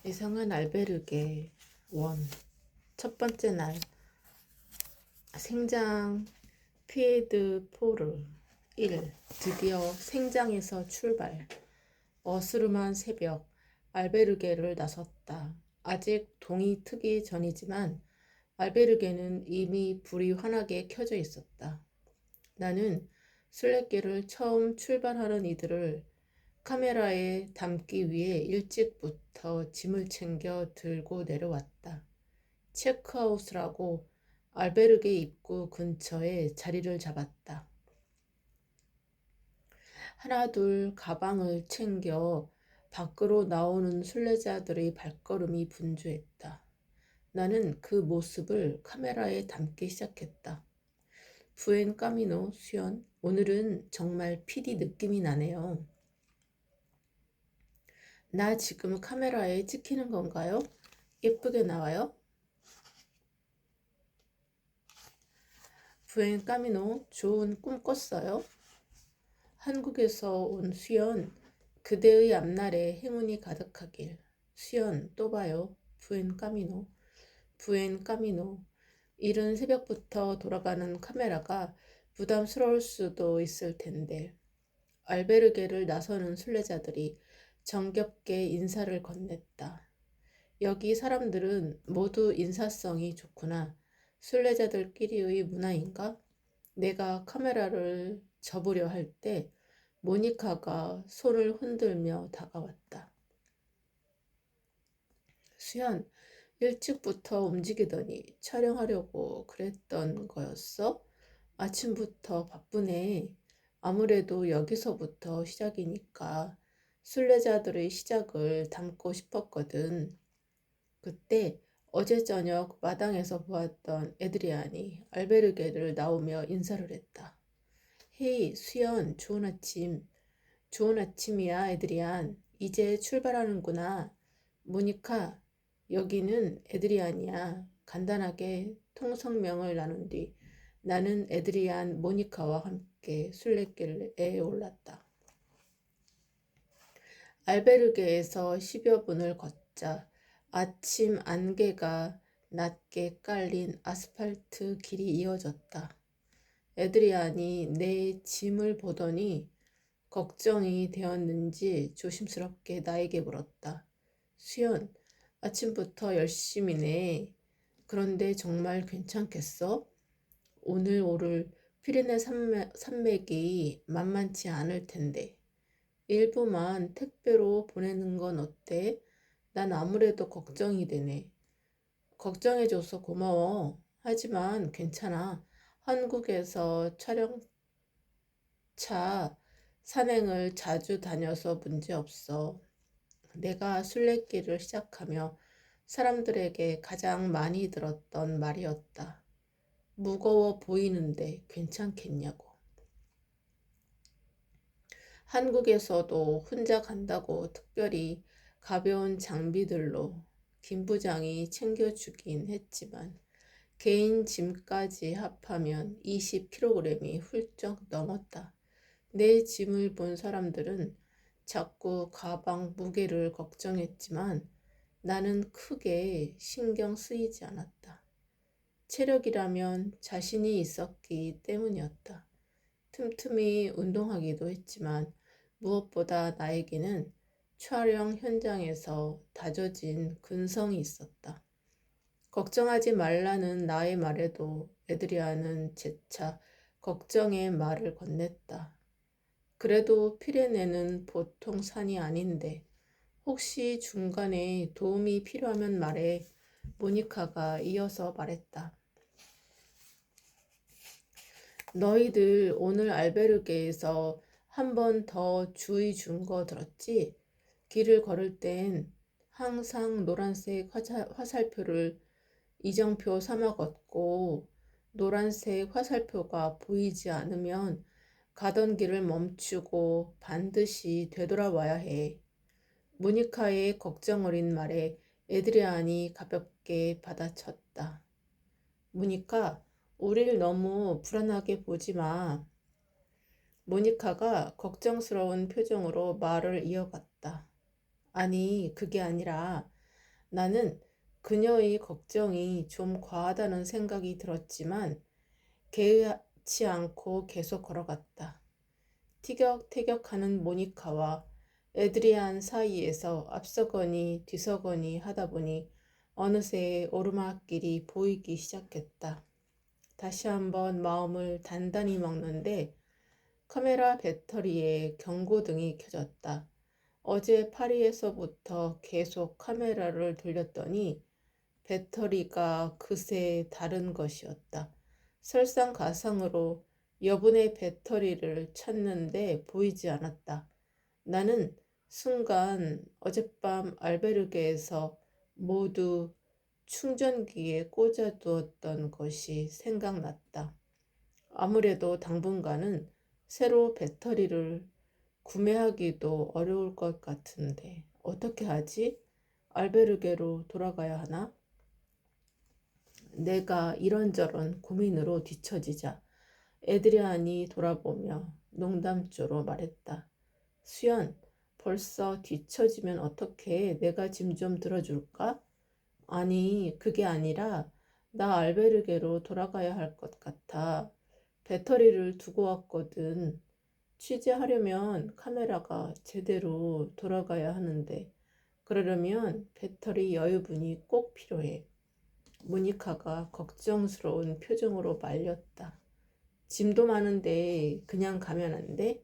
이상한 알베르게 원 첫 번째 날 생장 피에드 포르 1 드디어 생장에서 출발. 어스름한 새벽 알베르게를 나섰다. 아직 동이 트기 전이지만 알베르게는 이미 불이 환하게 켜져 있었다. 나는 순례길을 처음 출발하는 이들을 카메라에 담기 위해 일찍부터 짐을 챙겨 들고 내려왔다. 체크아웃을 하고 알베르게 입구 근처에 자리를 잡았다. 하나둘 가방을 챙겨 밖으로 나오는 순례자들의 발걸음이 분주했다. 나는 그 모습을 카메라에 담기 시작했다. 부엔 까미노 수연, 오늘은 정말 PD 느낌이 나네요. 나 지금 카메라에 찍히는 건가요? 예쁘게 나와요? 부엔 까미노, 좋은 꿈 꿨어요? 한국에서 온 수연, 그대의 앞날에 행운이 가득하길. 수연, 또 봐요. 부엔 까미노. 부엔 까미노. 이른 새벽부터 돌아가는 카메라가 부담스러울 수도 있을 텐데. 알베르게를 나서는 순례자들이 정겹게 인사를 건넸다. 여기 사람들은 모두 인사성이 좋구나. 순례자들끼리의 문화인가? 내가 카메라를 접으려 할 때 모니카가 손을 흔들며 다가왔다. 수연, 일찍부터 움직이더니 촬영하려고 그랬던 거였어? 아침부터 바쁘네. 아무래도 여기서부터 시작이니까 순례자들의 시작을 담고 싶었거든. 그때 어제 저녁 마당에서 보았던 에드리안이 알베르게를 나오며 인사를 했다. 헤이, 수연, 좋은 아침. 좋은 아침이야, 에드리안. 이제 출발하는구나. 모니카, 여기는 에드리안이야. 간단하게 통성명을 나눈 뒤 나는 에드리안, 모니카와 함께 순례길에 올랐다. 알베르게에서 10여 분을 걷자 아침 안개가 낮게 깔린 아스팔트 길이 이어졌다. 에드리안이 내 짐을 보더니 걱정이 되었는지 조심스럽게 나에게 물었다. 수연, 아침부터 열심히네. 그런데 정말 괜찮겠어? 오늘 오를 피레네 산맥이 만만치 않을 텐데. 일부만 택배로 보내는 건 어때? 난 아무래도 걱정이 되네. 걱정해줘서 고마워. 하지만 괜찮아. 한국에서 촬영차 산행을 자주 다녀서 문제없어. 내가 순례길을 시작하며 사람들에게 가장 많이 들었던 말이었다. 무거워 보이는데 괜찮겠냐고. 한국에서도 혼자 간다고 특별히 가벼운 장비들로 김 부장이 챙겨주긴 했지만 개인 짐까지 합하면 20kg이 훌쩍 넘었다. 내 짐을 본 사람들은 자꾸 가방 무게를 걱정했지만 나는 크게 신경 쓰이지 않았다. 체력이라면 자신이 있었기 때문이었다. 틈틈이 운동하기도 했지만 무엇보다 나에게는 촬영 현장에서 다져진 근성이 있었다. 걱정하지 말라는 나의 말에도 에드리안은 재차 걱정의 말을 건넸다. 그래도 피레네는 보통 산이 아닌데 혹시 중간에 도움이 필요하면 말해. 모니카가 이어서 말했다. 너희들 오늘 알베르게에서 한 번 더 주의 준 거 들었지? 길을 걸을 땐 항상 노란색 화살표를 이정표 삼아 걷고 노란색 화살표가 보이지 않으면 가던 길을 멈추고 반드시 되돌아와야 해. 모니카의 걱정 어린 말에 에드리안이 가볍게 받아쳤다. 모니카, 우릴 너무 불안하게 보지 마. 모니카가 걱정스러운 표정으로 말을 이어갔다. 아니, 그게 아니라 나는 그녀의 걱정이 좀 과하다는 생각이 들었지만 개의치 않고 계속 걸어갔다. 티격태격하는 모니카와 에드리안 사이에서 앞서거니 뒤서거니 하다 보니 어느새 오르막길이 보이기 시작했다. 다시 한번 마음을 단단히 먹는데 카메라 배터리에 경고등이 켜졌다. 어제 파리에서부터 계속 카메라를 돌렸더니 배터리가 그새 다른 것이었다. 설상가상으로 여분의 배터리를 찾는데 보이지 않았다. 나는 순간 어젯밤 알베르게에서 모두 충전기에 꽂아두었던 것이 생각났다. 아무래도 당분간은 새로 배터리를 구매하기도 어려울 것 같은데 어떻게 하지? 알베르게로 돌아가야 하나? 내가 이런저런 고민으로 뒤처지자 에드리안이 돌아보며 농담조로 말했다. 수연, 벌써 뒤처지면 어떡해? 내가 짐 좀 들어줄까? 아니, 그게 아니라 나 알베르게로 돌아가야 할 것 같아. 배터리를 두고 왔거든. 취재하려면 카메라가 제대로 돌아가야 하는데 그러려면 배터리 여유분이 꼭 필요해. 모니카가 걱정스러운 표정으로 말렸다. 짐도 많은데 그냥 가면 안 돼?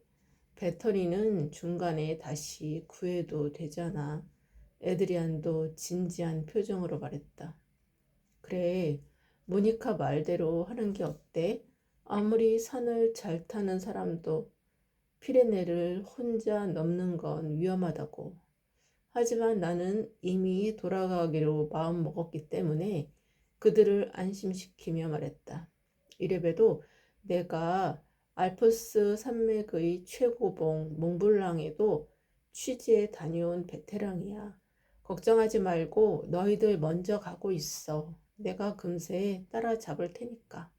배터리는 중간에 다시 구해도 되잖아. 에드리안도 진지한 표정으로 말했다. 그래, 모니카 말대로 하는 게 어때? 아무리 산을 잘 타는 사람도 피레네를 혼자 넘는 건 위험하다고. 하지만 나는 이미 돌아가기로 마음먹었기 때문에 그들을 안심시키며 말했다. 이래봬도 내가 알프스 산맥의 최고봉 몽블랑에도 취재에 다녀온 베테랑이야. 걱정하지 말고 너희들 먼저 가고 있어. 내가 금세 따라잡을 테니까.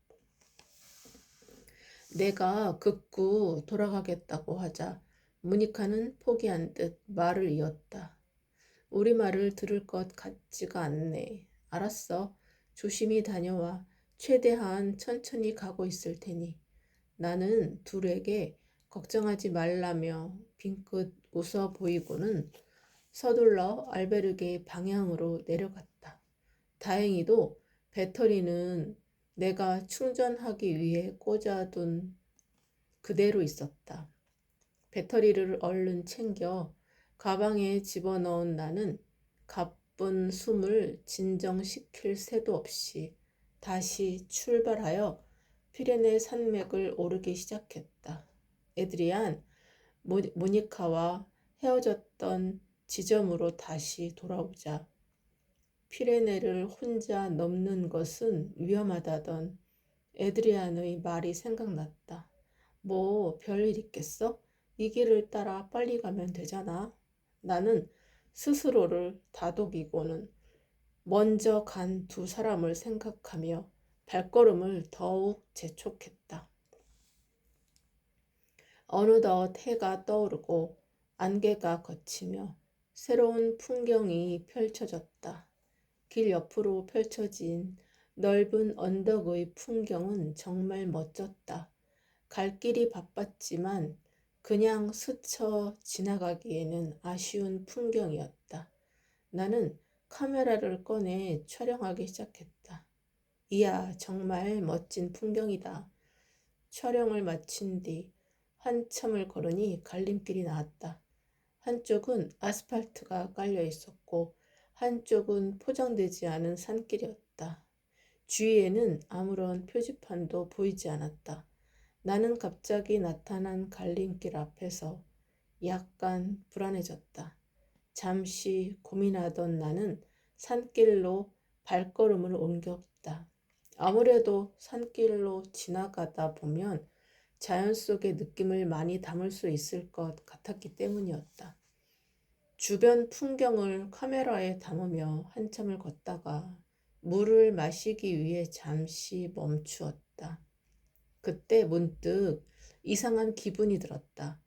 내가 극구 돌아가겠다고 하자 모니카는 포기한 듯 말을 이었다. 우리 말을 들을 것 같지가 않네. 알았어. 조심히 다녀와. 최대한 천천히 가고 있을 테니. 나는 둘에게 걱정하지 말라며 빙긋 웃어 보이고는 서둘러 알베르게 방향으로 내려갔다. 다행히도 배터리는 내가 충전하기 위해 꽂아둔 그대로 있었다. 배터리를 얼른 챙겨 가방에 집어넣은 나는 가쁜 숨을 진정시킬 새도 없이 다시 출발하여 피레네 산맥을 오르기 시작했다. 에드리안, 모니카와 헤어졌던 지점으로 다시 돌아오자 피레네를 혼자 넘는 것은 위험하다던 에드리안의 말이 생각났다. 뭐 별일 있겠어? 이 길을 따라 빨리 가면 되잖아. 나는 스스로를 다독이고는 먼저 간 두 사람을 생각하며 발걸음을 더욱 재촉했다. 어느덧 해가 떠오르고 안개가 걷히며 새로운 풍경이 펼쳐졌다. 길 옆으로 펼쳐진 넓은 언덕의 풍경은 정말 멋졌다. 갈 길이 바빴지만 그냥 스쳐 지나가기에는 아쉬운 풍경이었다. 나는 카메라를 꺼내 촬영하기 시작했다. 이야, 정말 멋진 풍경이다. 촬영을 마친 뒤 한참을 걸으니 갈림길이 나왔다. 한쪽은 아스팔트가 깔려 있었고 한쪽은 포장되지 않은 산길이었다. 주위에는 아무런 표지판도 보이지 않았다. 나는 갑자기 나타난 갈림길 앞에서 약간 불안해졌다. 잠시 고민하던 나는 산길로 발걸음을 옮겼다. 아무래도 산길로 지나가다 보면 자연 속의 느낌을 많이 담을 수 있을 것 같았기 때문이었다. 주변 풍경을 카메라에 담으며 한참을 걷다가 물을 마시기 위해 잠시 멈추었다. 그때 문득 이상한 기분이 들었다.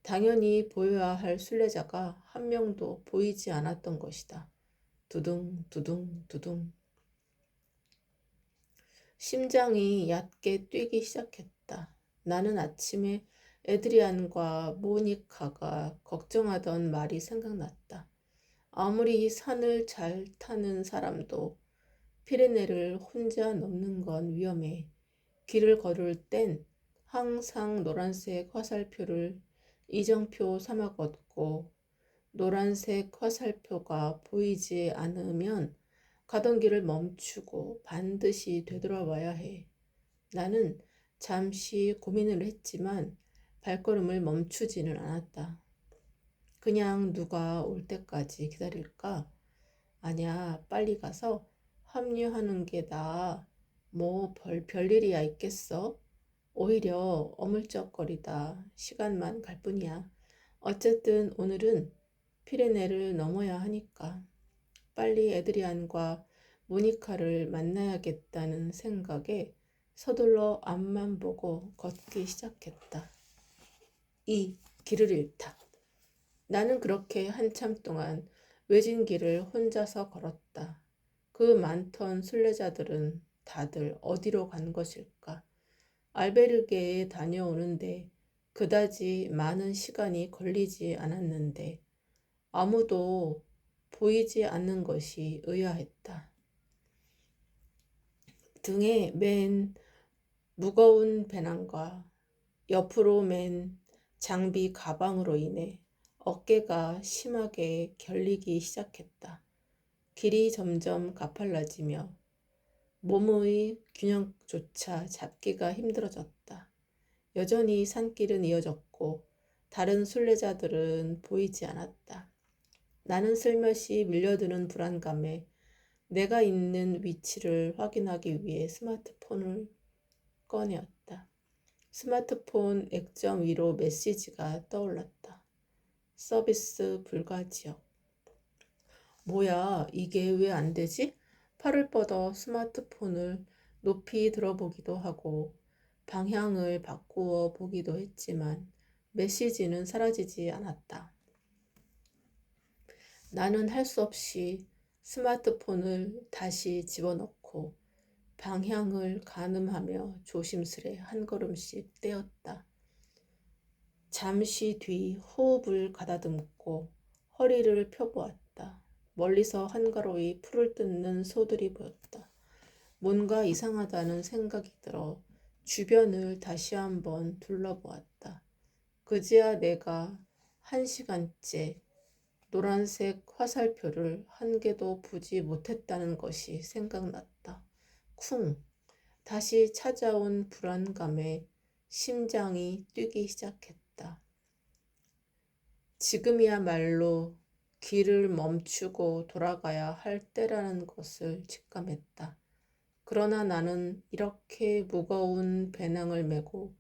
당연히 보여야 할 순례자가 한 명도 보이지 않았던 것이다. 두둥 두둥 두둥. 심장이 얕게 뛰기 시작했다. 나는 아침에 에드리안과 모니카가 걱정하던 말이 생각났다. 아무리 산을 잘 타는 사람도 피레네를 혼자 넘는 건 위험해. 길을 걸을 땐 항상 노란색 화살표를 이정표 삼아 걷고 노란색 화살표가 보이지 않으면 가던 길을 멈추고 반드시 되돌아와야 해. 나는 잠시 고민을 했지만 발걸음을 멈추지는 않았다. 그냥 누가 올 때까지 기다릴까? 아니야, 빨리 가서 합류하는 게 나아. 뭐 별일이야 있겠어? 오히려 어물쩍거리다 시간만 갈 뿐이야. 어쨌든 오늘은 피레네를 넘어야 하니까 빨리 에드리안과 모니카를 만나야겠다는 생각에 서둘러 앞만 보고 걷기 시작했다. 길을 잃다. 나는 그렇게 한참 동안 외진 길을 혼자서 걸었다. 그 많던 순례자들은 다들 어디로 간 것일까? 알베르게에 다녀오는데 그다지 많은 시간이 걸리지 않았는데 아무도 보이지 않는 것이 의아했다. 등에 맨 무거운 배낭과 옆으로 맨 장비 가방으로 인해 어깨가 심하게 결리기 시작했다. 길이 점점 가팔라지며 몸의 균형조차 잡기가 힘들어졌다. 여전히 산길은 이어졌고 다른 순례자들은 보이지 않았다. 나는 슬며시 밀려드는 불안감에 내가 있는 위치를 확인하기 위해 스마트폰을 꺼내었다. 스마트폰 액정 위로 메시지가 떠올랐다. 서비스 불가 지역. 뭐야, 이게 왜 안 되지? 팔을 뻗어 스마트폰을 높이 들어보기도 하고 방향을 바꾸어 보기도 했지만 메시지는 사라지지 않았다. 나는 할 수 없이 스마트폰을 다시 집어넣고 방향을 가늠하며 조심스레 한 걸음씩 떼었다. 잠시 뒤 호흡을 가다듬고 허리를 펴보았다. 멀리서 한가로이 풀을 뜯는 소들이 보였다. 뭔가 이상하다는 생각이 들어 주변을 다시 한번 둘러보았다. 그제야 내가 1시간째 노란색 화살표를 한 개도 보지 못했다는 것이 생각났다. 쿵! 다시 찾아온 불안감에 심장이 뛰기 시작했다. 지금이야말로 길을 멈추고 돌아가야 할 때라는 것을 직감했다. 그러나 나는 이렇게 무거운 배낭을 메고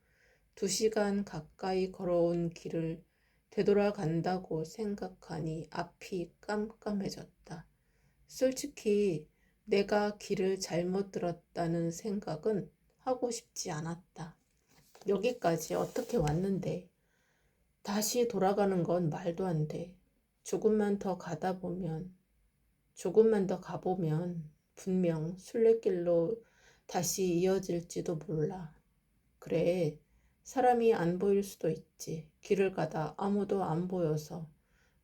2시간 가까이 걸어온 길을 되돌아간다고 생각하니 앞이 깜깜해졌다. 솔직히 내가 길을 잘못 들었다는 생각은 하고 싶지 않았다. 여기까지 어떻게 왔는데 다시 돌아가는 건 말도 안 돼. 조금만 더 가보면 분명 순례길로 다시 이어질지도 몰라. 그래, 사람이 안 보일 수도 있지. 길을 가다 아무도 안 보여서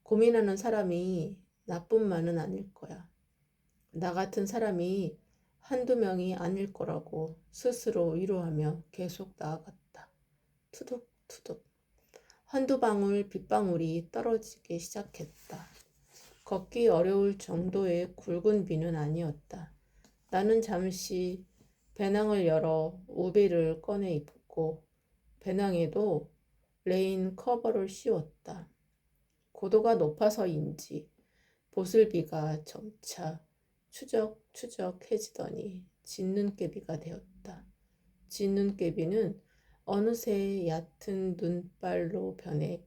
고민하는 사람이 나뿐만은 아닐 거야. 나 같은 사람이 한두 명이 아닐 거라고 스스로 위로하며 계속 나아갔다. 투둑투둑. 한두 방울 빗방울이 떨어지기 시작했다. 걷기 어려울 정도의 굵은 비는 아니었다. 나는 잠시 배낭을 열어 우비를 꺼내 입고 배낭에도 레인 커버를 씌웠다. 고도가 높아서인지 보슬비가 점차 추적추적해지더니 진눈깨비가 되었다. 진눈깨비는 어느새 얕은 눈발로 변해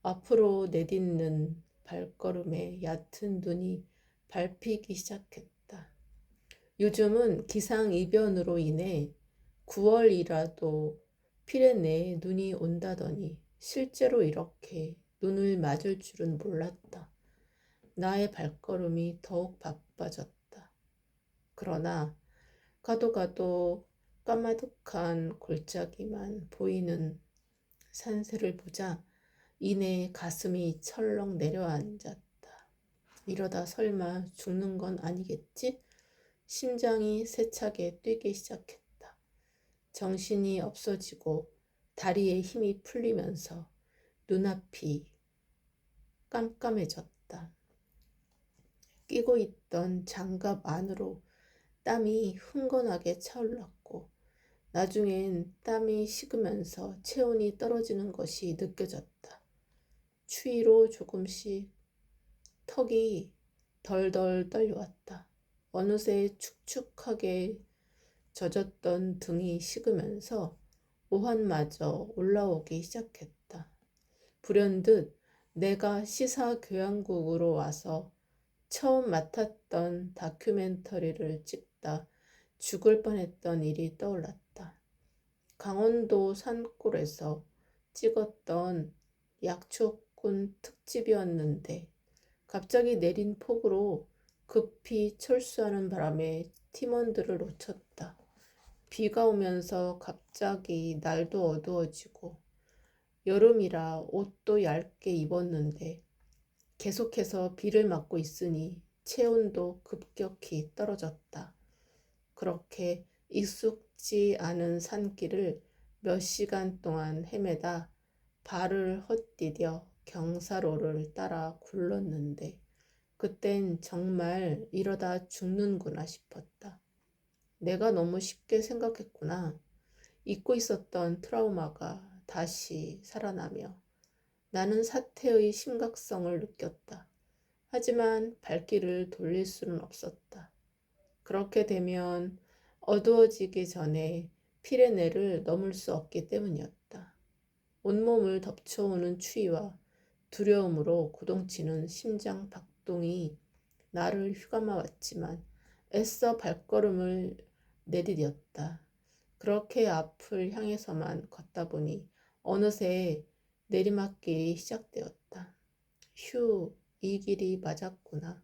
앞으로 내딛는 발걸음에 얕은 눈이 밟히기 시작했다. 요즘은 기상이변으로 인해 9월이라도 피레네에 눈이 온다더니 실제로 이렇게 눈을 맞을 줄은 몰랐다. 나의 발걸음이 더욱 바빠졌다. 그러나 가도 가도 까마득한 골짜기만 보이는 산세를 보자 이내 가슴이 철렁 내려앉았다. 이러다 설마 죽는 건 아니겠지? 심장이 세차게 뛰기 시작했다. 정신이 없어지고 다리에 힘이 풀리면서 눈앞이 깜깜해졌다. 끼고 있던 장갑 안으로 땀이 흥건하게 차올랐고 나중엔 땀이 식으면서 체온이 떨어지는 것이 느껴졌다. 추위로 조금씩 턱이 덜덜 떨려왔다. 어느새 축축하게 젖었던 등이 식으면서 오한마저 올라오기 시작했다. 불현듯 내가 시사교양국으로 와서 처음 맡았던 다큐멘터리를 찍다 죽을 뻔했던 일이 떠올랐다. 강원도 산골에서 찍었던 약초꾼 특집이었는데 갑자기 내린 폭우로 급히 철수하는 바람에 팀원들을 놓쳤다. 비가 오면서 갑자기 날도 어두워지고 여름이라 옷도 얇게 입었는데 계속해서 비를 맞고 있으니 체온도 급격히 떨어졌다. 그렇게 익숙지 않은 산길을 몇 시간 동안 헤매다 발을 헛디뎌 경사로를 따라 굴렀는데 그땐 정말 이러다 죽는구나 싶었다. 내가 너무 쉽게 생각했구나. 잊고 있었던 트라우마가 다시 살아나며 나는 사태의 심각성을 느꼈다. 하지만 발길을 돌릴 수는 없었다. 그렇게 되면 어두워지기 전에 피레네를 넘을 수 없기 때문이었다. 온몸을 덮쳐오는 추위와 두려움으로 고동치는 심장 박동이 나를 휘감아 왔지만 애써 발걸음을 내디뎠다. 그렇게 앞을 향해서만 걷다 보니 어느새 내리막길이 시작되었다. 휴, 이 길이 맞았구나.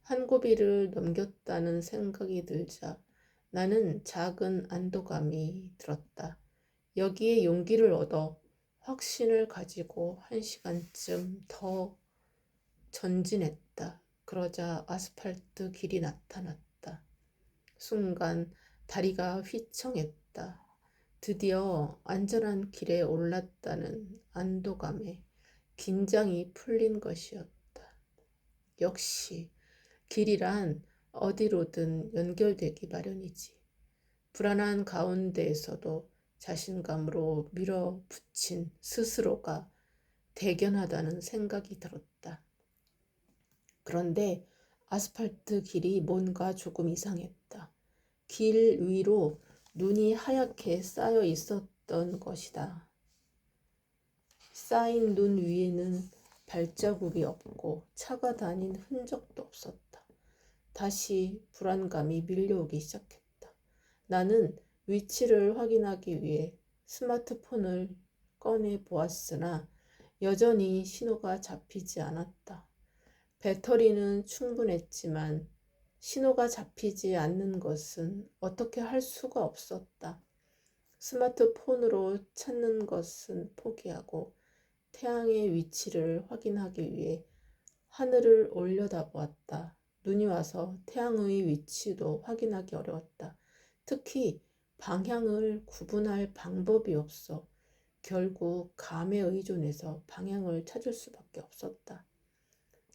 한 고비를 넘겼다는 생각이 들자 나는 작은 안도감이 들었다. 여기에 용기를 얻어 확신을 가지고 1시간쯤 더 전진했다. 그러자 아스팔트 길이 나타났다. 순간 다리가 휘청했다. 드디어 안전한 길에 올랐다는 안도감에 긴장이 풀린 것이었다. 역시 길이란 어디로든 연결되기 마련이지. 불안한 가운데에서도 자신감으로 밀어붙인 스스로가 대견하다는 생각이 들었다. 그런데 아스팔트 길이 뭔가 조금 이상했다. 길 위로 눈이 하얗게 쌓여 있었던 것이다. 쌓인 눈 위에는 발자국이 없고 차가 다닌 흔적도 없었다. 다시 불안감이 밀려오기 시작했다. 나는 위치를 확인하기 위해 스마트폰을 꺼내 보았으나 여전히 신호가 잡히지 않았다. 배터리는 충분했지만 신호가 잡히지 않는 것은 어떻게 할 수가 없었다. 스마트폰으로 찾는 것은 포기하고 태양의 위치를 확인하기 위해 하늘을 올려다보았다. 눈이 와서 태양의 위치도 확인하기 어려웠다. 특히 방향을 구분할 방법이 없어 결국 감에 의존해서 방향을 찾을 수밖에 없었다.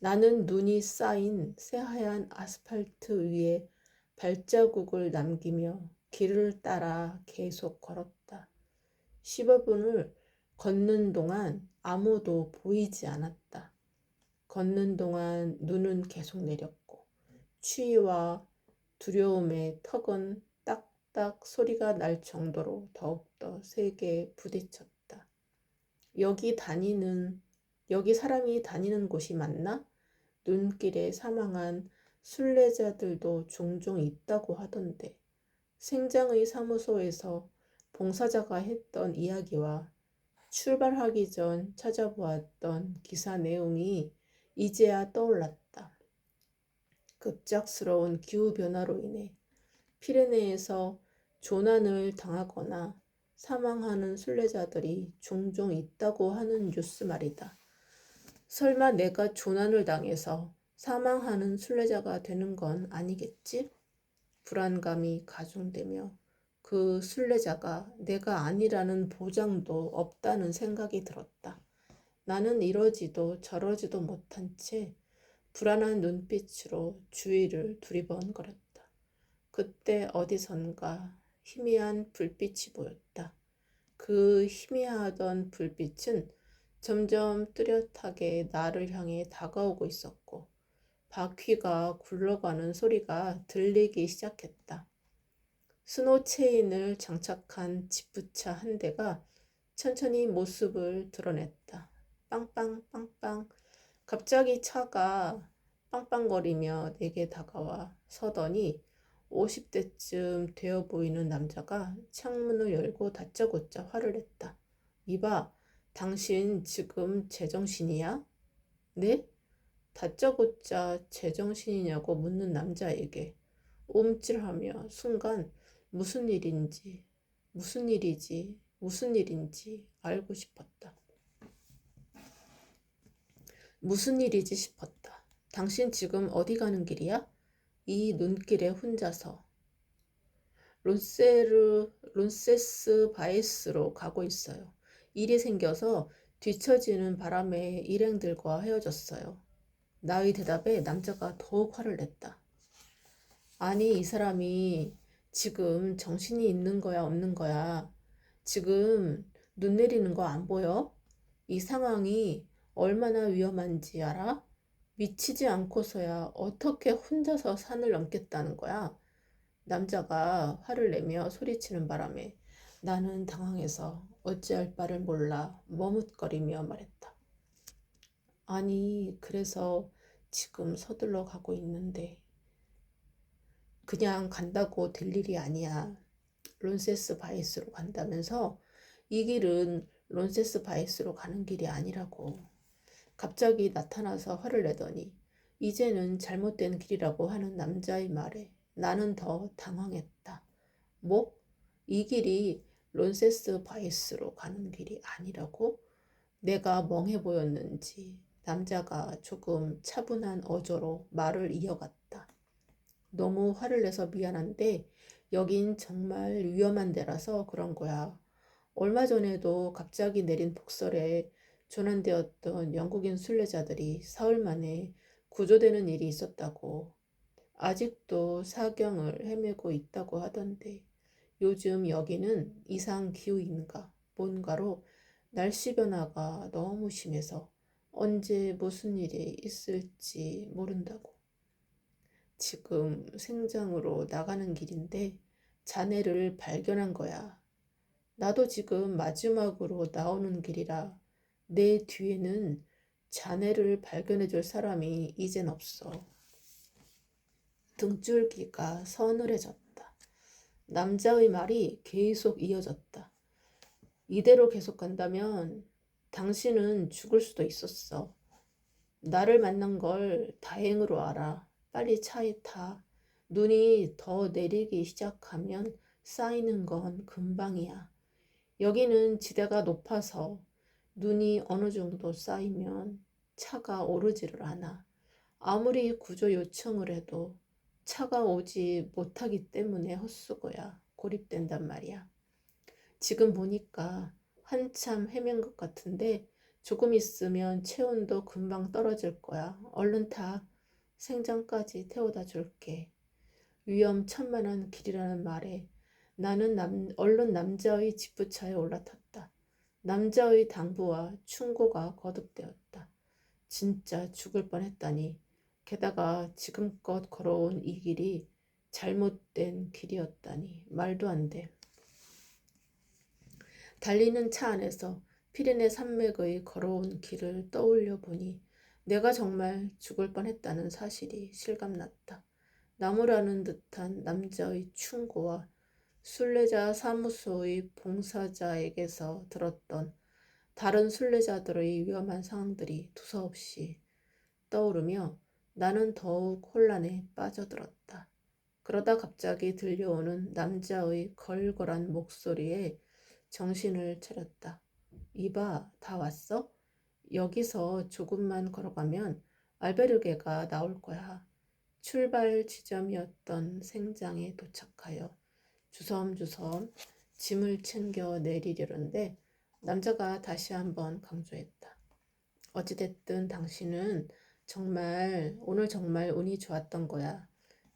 나는 눈이 쌓인 새하얀 아스팔트 위에 발자국을 남기며 길을 따라 계속 걸었다. 15분을 걷는 동안 아무도 보이지 않았다. 걷는 동안 눈은 계속 내렸고 추위와 두려움의 턱은 딱딱 소리가 날 정도로 더욱더 세게 부딪혔다. 여기 사람이 다니는 곳이 맞나? 눈길에 사망한 순례자들도 종종 있다고 하던데 생장의 사무소에서 봉사자가 했던 이야기와 출발하기 전 찾아보았던 기사 내용이 이제야 떠올랐다. 급작스러운 기후변화로 인해 피레네에서 조난을 당하거나 사망하는 순례자들이 종종 있다고 하는 뉴스 말이다. 설마 내가 조난을 당해서 사망하는 순례자가 되는 건 아니겠지? 불안감이 가중되며 그 순례자가 내가 아니라는 보장도 없다는 생각이 들었다. 나는 이러지도 저러지도 못한 채 불안한 눈빛으로 주위를 두리번거렸다. 그때 어디선가 희미한 불빛이 보였다. 그 희미하던 불빛은 점점 뚜렷하게 나를 향해 다가오고 있었고 바퀴가 굴러가는 소리가 들리기 시작했다. 스노체인을 장착한 지프차 한 대가 천천히 모습을 드러냈다. 빵빵빵빵. 갑자기 차가 빵빵거리며 내게 다가와 서더니 50대쯤 되어 보이는 남자가 창문을 열고 다짜고짜 화를 냈다. 이봐, 당신 지금 제정신이야? 네? 다짜고짜 제정신이냐고 묻는 남자에게 움찔하며 순간 무슨 일인지, 무슨 일인지 알고 싶었다. 무슨 일이지 싶었다. 당신 지금 어디 가는 길이야? 이 눈길에 혼자서 론세스 바이스로 가고 있어요. 일이 생겨서 뒤처지는 바람에 일행들과 헤어졌어요. 나의 대답에 남자가 더욱 화를 냈다. 아니, 이 사람이 지금 정신이 있는 거야, 없는 거야? 지금 눈 내리는 거 안 보여? 이 상황이 얼마나 위험한지 알아? 미치지 않고서야 어떻게 혼자서 산을 넘겠다는 거야? 남자가 화를 내며 소리치는 바람에 나는 당황해서 어찌할 바를 몰라 머뭇거리며 말했다. 아니, 그래서 지금 서둘러 가고 있는데 그냥 간다고 될 일이 아니야. 론세스 바이스로 간다면서 이 길은 론세스 바이스로 가는 길이 아니라고. 갑자기 나타나서 화를 내더니 이제는 잘못된 길이라고 하는 남자의 말에 나는 더 당황했다. 뭐? 이 길이 론세스 바이스로 가는 길이 아니라고? 내가 멍해 보였는지 남자가 조금 차분한 어조로 말을 이어갔다. 너무 화를 내서 미안한데 여긴 정말 위험한 데라서 그런 거야. 얼마 전에도 갑자기 내린 폭설에 조난되었던 영국인 순례자들이 사흘 만에 구조되는 일이 있었다고. 아직도 사경을 헤매고 있다고 하던데 요즘 여기는 이상 기후인가 뭔가로 날씨 변화가 너무 심해서 언제 무슨 일이 있을지 모른다고. 지금 생장으로 나가는 길인데 자네를 발견한 거야. 나도 지금 마지막으로 나오는 길이라 내 뒤에는 자네를 발견해줄 사람이 이젠 없어. 등줄기가 서늘해졌다. 남자의 말이 계속 이어졌다. 이대로 계속 간다면 당신은 죽을 수도 있었어. 나를 만난 걸 다행으로 알아. 빨리 차에 타. 눈이 더 내리기 시작하면 쌓이는 건 금방이야. 여기는 지대가 높아서 눈이 어느 정도 쌓이면 차가 오르지를 않아. 아무리 구조 요청을 해도 차가 오지 못하기 때문에 헛수고야. 고립된단 말이야. 지금 보니까 한참 헤맨 것 같은데 조금 있으면 체온도 금방 떨어질 거야. 얼른 타. 생장까지 태워다 줄게. 위험천만한 길이라는 말에 나는 얼른 남자의 지프차에 올라탔다. 남자의 당부와 충고가 거듭되었다. 진짜 죽을 뻔했다니. 게다가 지금껏 걸어온 이 길이 잘못된 길이었다니. 말도 안 돼. 달리는 차 안에서 피레네 산맥의 걸어온 길을 떠올려 보니 내가 정말 죽을 뻔했다는 사실이 실감났다. 나무라는 듯한 남자의 충고와 순례자 사무소의 봉사자에게서 들었던 다른 순례자들의 위험한 상황들이 두서없이 떠오르며 나는 더욱 혼란에 빠져들었다. 그러다 갑자기 들려오는 남자의 걸걸한 목소리에 정신을 차렸다. 이봐, 다 왔어? 여기서 조금만 걸어가면 알베르게가 나올 거야. 출발 지점이었던 생장에 도착하여 주섬주섬 짐을 챙겨 내리려는데 남자가 다시 한번 강조했다. 어찌됐든 당신은 오늘 정말 운이 좋았던 거야.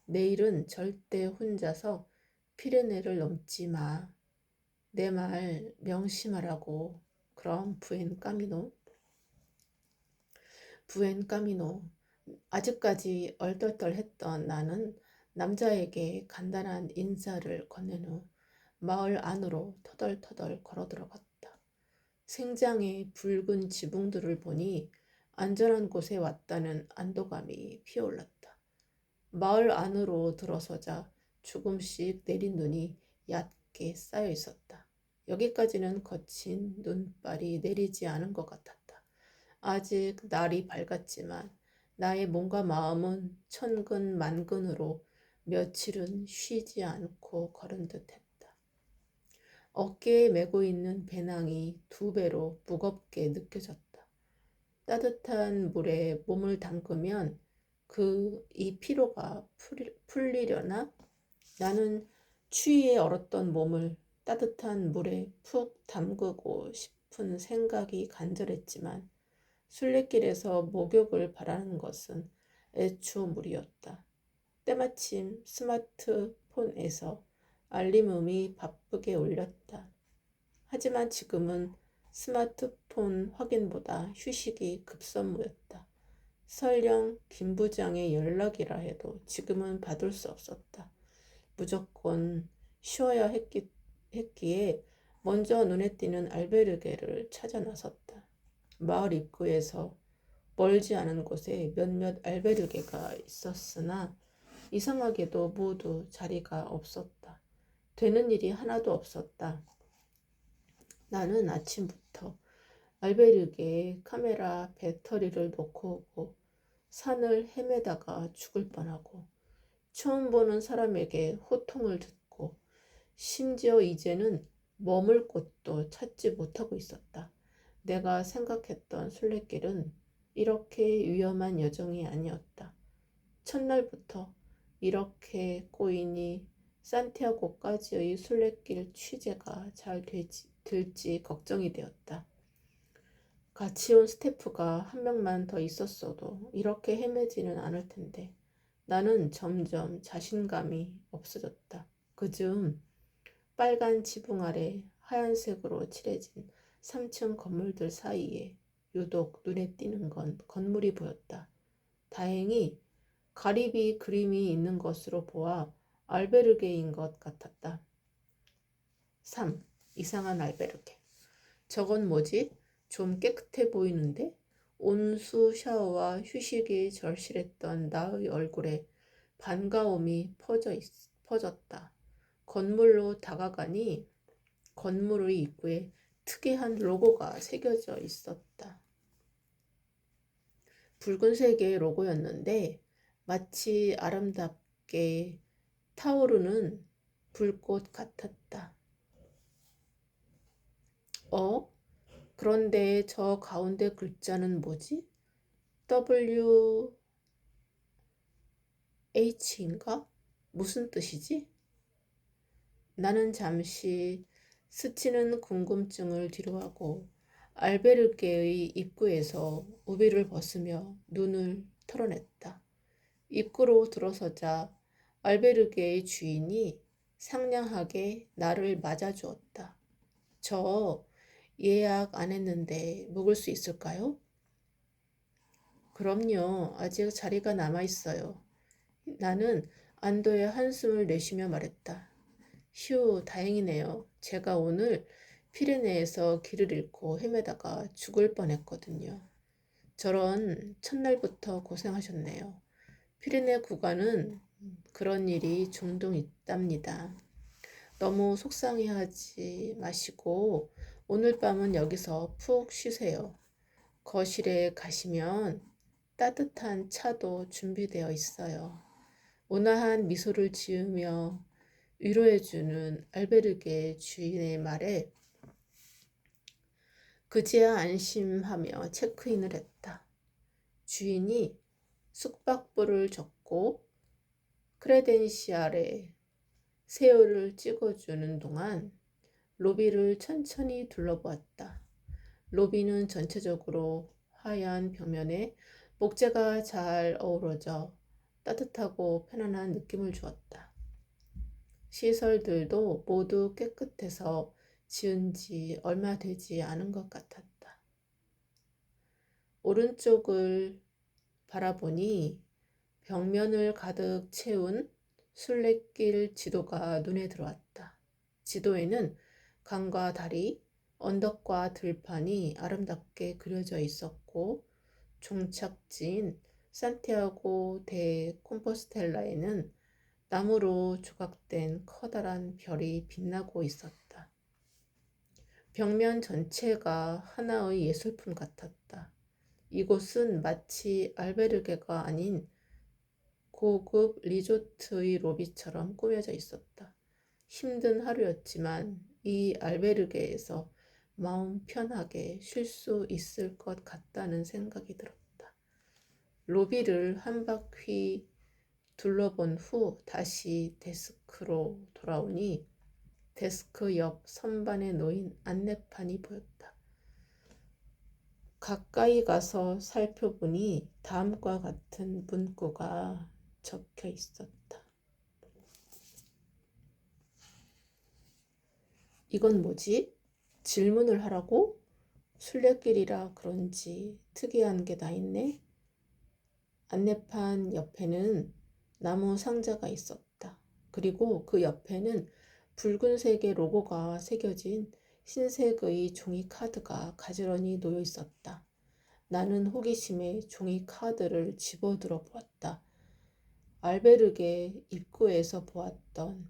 내일은 절대 혼자서 피레네를 넘지 마. 내 말 명심하라고. 그럼 부엔 까미노. 아직까지 얼떨떨했던 나는 남자에게 간단한 인사를 건넨 후 마을 안으로 터덜터덜 걸어 들어갔다. 생장의 붉은 지붕들을 보니 안전한 곳에 왔다는 안도감이 피어올랐다. 마을 안으로 들어서자 조금씩 내린 눈이 얕게 쌓여 있었다. 여기까지는 거친 눈발이 내리지 않은 것 같았다. 아직 날이 밝았지만 나의 몸과 마음은 천근만근으로 며칠은 쉬지 않고 걸은 듯했다. 어깨에 메고 있는 배낭이 2배로 무겁게 느껴졌다. 따뜻한 물에 몸을 담그면 이 피로가 풀리려나? 나는 추위에 얼었던 몸을 따뜻한 물에 푹 담그고 싶은 생각이 간절했지만 순례길에서 목욕을 바라는 것은 애초무리였다. 때마침 스마트폰에서 알림음이 바쁘게 울렸다. 하지만 지금은 스마트폰 확인보다 휴식이 급선무였다. 설령 김 부장의 연락이라 해도 지금은 받을 수 없었다. 무조건 쉬어야 했기에 먼저 눈에 띄는 알베르게를 찾아 나섰다. 마을 입구에서 멀지 않은 곳에 몇몇 알베르게가 있었으나 이상하게도 모두 자리가 없었다. 되는 일이 하나도 없었다. 나는 아침부터 알베르게에 카메라 배터리를 놓고 오고 산을 헤매다가 죽을 뻔하고 처음 보는 사람에게 호통을 듣고 심지어 이제는 머물 곳도 찾지 못하고 있었다. 내가 생각했던 순례길은 이렇게 위험한 여정이 아니었다. 첫날부터 이렇게 꼬이니 산티아고까지의 순례길 취재가 잘 될지 걱정이 되었다. 같이 온 스태프가 한 명만 더 있었어도 이렇게 헤매지는 않을 텐데 나는 점점 자신감이 없어졌다. 그중 빨간 지붕 아래 하얀색으로 칠해진 3층 건물들 사이에 유독 눈에 띄는 건 건물이 보였다. 다행히 가리비 그림이 있는 것으로 보아 알베르게인 것 같았다. 3. 이상한 알베르게. 저건 뭐지? 좀 깨끗해 보이는데? 온수 샤워와 휴식이 절실했던 나의 얼굴에 반가움이 퍼졌다. 건물로 다가가니 건물의 입구에 특이한 로고가 새겨져 있었다. 붉은색의 로고였는데 마치 아름답게 타오르는 불꽃 같았다. 그런데 저 가운데 글자는 뭐지? WH인가? 무슨 뜻이지? 나는 잠시 스치는 궁금증을 뒤로하고 알베르게의 입구에서 우비를 벗으며 눈을 털어냈다. 입구로 들어서자 알베르게의 주인이 상냥하게 나를 맞아주었다. 저 예약 안 했는데 묵을 수 있을까요? 그럼요. 아직 자리가 남아 있어요. 나는 안도의 한숨을 내쉬며 말했다. 휴, 다행이네요. 제가 오늘 피레네에서 길을 잃고 헤매다가 죽을 뻔했거든요. 저런 첫날부터 고생하셨네요. 피레네 구간은 그런 일이 종종 있답니다. 너무 속상해하지 마시고 오늘 밤은 여기서 푹 쉬세요. 거실에 가시면 따뜻한 차도 준비되어 있어요. 온화한 미소를 지으며 위로해주는 알베르게 주인의 말에 그제야 안심하며 체크인을 했다. 주인이 숙박부를 적고 크레덴시알에 세율을 찍어주는 동안 로비를 천천히 둘러보았다. 로비는 전체적으로 하얀 벽면에 목재가 잘 어우러져 따뜻하고 편안한 느낌을 주었다. 시설들도 모두 깨끗해서 지은 지 얼마 되지 않은 것 같았다. 오른쪽을 바라보니 벽면을 가득 채운 순례길 지도가 눈에 들어왔다. 지도에는 강과 다리, 언덕과 들판이 아름답게 그려져 있었고 종착지인 산티아고 데 콤포스텔라에는 나무로 조각된 커다란 별이 빛나고 있었다. 벽면 전체가 하나의 예술품 같았다. 이곳은 마치 알베르게가 아닌 고급 리조트의 로비처럼 꾸며져 있었다. 힘든 하루였지만 이 알베르게에서 마음 편하게 쉴 수 있을 것 같다는 생각이 들었다. 로비를 한 바퀴 둘러본 후 다시 데스크로 돌아오니 데스크 옆 선반에 놓인 안내판이 보였다. 가까이 가서 살펴보니 다음과 같은 문구가 적혀 있었다. 이건 뭐지? 질문을 하라고? 순례길이라 그런지 특이한 게 다 있네. 안내판 옆에는 나무 상자가 있었다. 그리고 그 옆에는 붉은색의 로고가 새겨진 흰색의 종이 카드가 가지런히 놓여 있었다. 나는 호기심에 종이 카드를 집어들어 보았다. 알베르게 입구에서 보았던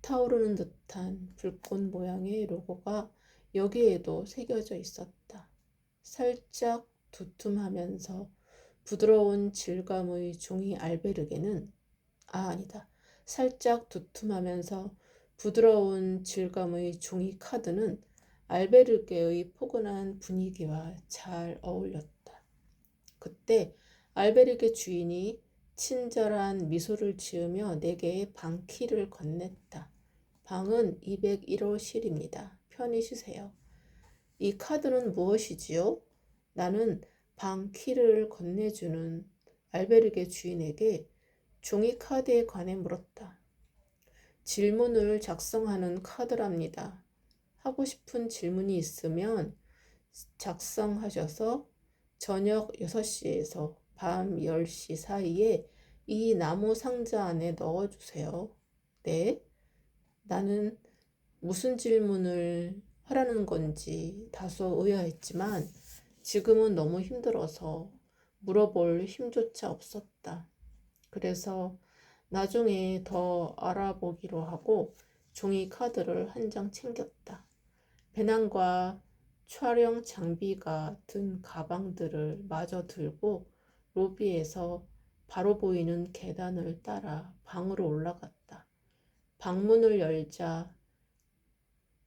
타오르는 듯한 불꽃 모양의 로고가 여기에도 새겨져 있었다. 살짝 두툼하면서 부드러운 질감의 종이 알베르게는 아니다. 살짝 두툼하면서 부드러운 질감의 종이 카드는 알베르게의 포근한 분위기와 잘 어울렸다. 그때 알베르게 주인이 친절한 미소를 지으며 내게 방키를 건넸다. 방은 201호실입니다. 편히 쉬세요. 이 카드는 무엇이지요? 나는 방키를 건네주는 알베르게 주인에게 종이 카드에 관해 물었다. 질문을 작성하는 카드랍니다. 하고 싶은 질문이 있으면 작성하셔서 저녁 6시에서 밤 10시 사이에 이 나무 상자 안에 넣어주세요. 네? 나는 무슨 질문을 하라는 건지 다소 의아했지만 지금은 너무 힘들어서 물어볼 힘조차 없었다. 그래서 나중에 더 알아보기로 하고 종이 카드를 한 장 챙겼다. 배낭과 촬영 장비가 든 가방들을 마저 들고 로비에서 바로 보이는 계단을 따라 방으로 올라갔다. 방문을 열자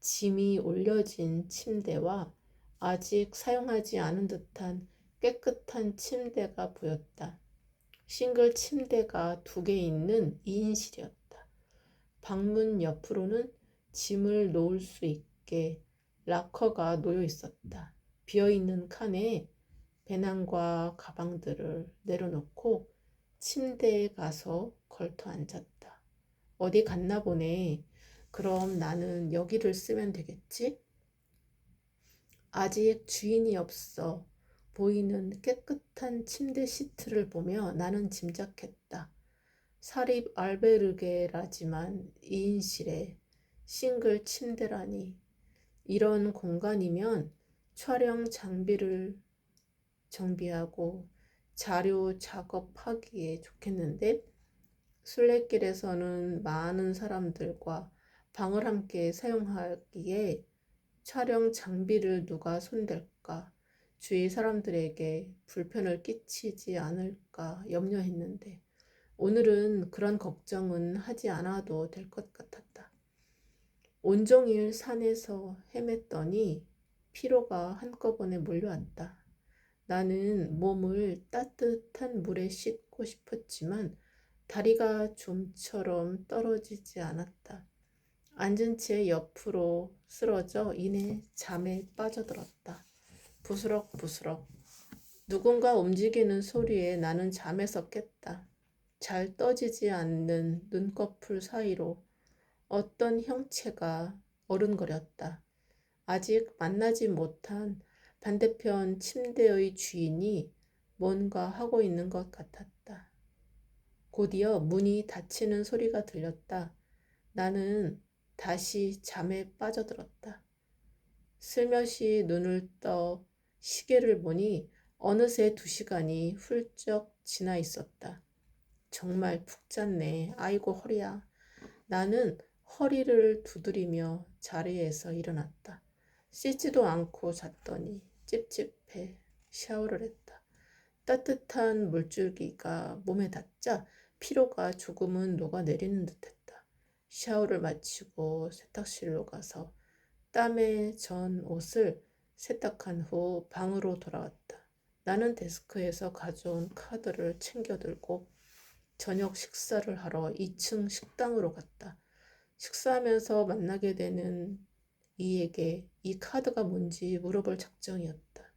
짐이 올려진 침대와 아직 사용하지 않은 듯한 깨끗한 침대가 보였다. 싱글 침대가 2개 있는 2인실이었다. 방문 옆으로는 짐을 놓을 수 있게 락커가 놓여 있었다. 비어있는 칸에 배낭과 가방들을 내려놓고 침대에 가서 걸터 앉았다. 어디 갔나 보네. 그럼 나는 여기를 쓰면 되겠지? 아직 주인이 없어 보이는 깨끗한 침대 시트를 보며 나는 짐작했다. 사립 알베르게라지만 2인실에 싱글 침대라니. 이런 공간이면 촬영 장비를 정비하고 자료 작업하기에 좋겠는데? 순례길에서는 많은 사람들과 방을 함께 사용하기에 촬영 장비를 누가 손댈까? 주위 사람들에게 불편을 끼치지 않을까 염려했는데 오늘은 그런 걱정은 하지 않아도 될 것 같았다. 온종일 산에서 헤맸더니 피로가 한꺼번에 몰려왔다. 나는 몸을 따뜻한 물에 씻고 싶었지만 다리가 좀처럼 떨어지지 않았다. 앉은 채 옆으로 쓰러져 이내 잠에 빠져들었다. 부스럭부스럭. 누군가 움직이는 소리에 나는 잠에서 깼다. 잘 떠지지 않는 눈꺼풀 사이로 어떤 형체가 어른거렸다. 아직 만나지 못한 반대편 침대의 주인이 뭔가 하고 있는 것 같았다. 곧이어 문이 닫히는 소리가 들렸다. 나는 다시 잠에 빠져들었다. 슬며시 눈을 떠 시계를 보니 어느새 2시간이 훌쩍 지나 있었다. 정말 푹 잤네. 아이고 허리야. 나는 허리를 두드리며 자리에서 일어났다. 씻지도 않고 잤더니 찝찝해. 샤워를 했다. 따뜻한 물줄기가 몸에 닿자 피로가 조금은 녹아내리는 듯했다. 샤워를 마치고 세탁실로 가서 땀에 전 옷을 세탁한 후 방으로 돌아왔다. 나는 데스크에서 가져온 카드를 챙겨 들고 저녁 식사를 하러 2층 식당으로 갔다. 식사하면서 만나게 되는 이에게 이 카드가 뭔지 물어볼 작정이었다.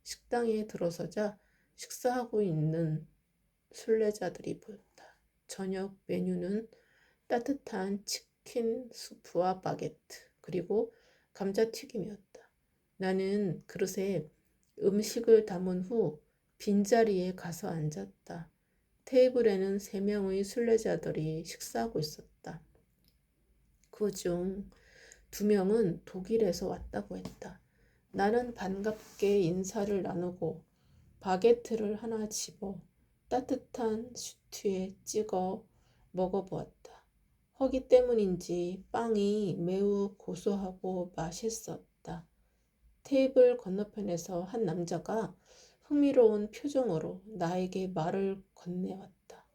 식당에 들어서자 식사하고 있는 순례자들이 보였다. 저녁 메뉴는 따뜻한 치킨 수프와 바게트, 그리고 감자튀김이었다. 나는 그릇에 음식을 담은 후 빈자리에 가서 앉았다. 테이블에는 3명의 순례자들이 식사하고 있었다. 그중 2명은 독일에서 왔다고 했다. 나는 반갑게 인사를 나누고 바게트를 하나 집어 따뜻한 슈트에 찍어 먹어보았다. 허기 때문인지 빵이 매우 고소하고 맛있었다. 테이블 건너편에서 한 남자가 흥미로운 표정으로 나에게 말을 건네왔다.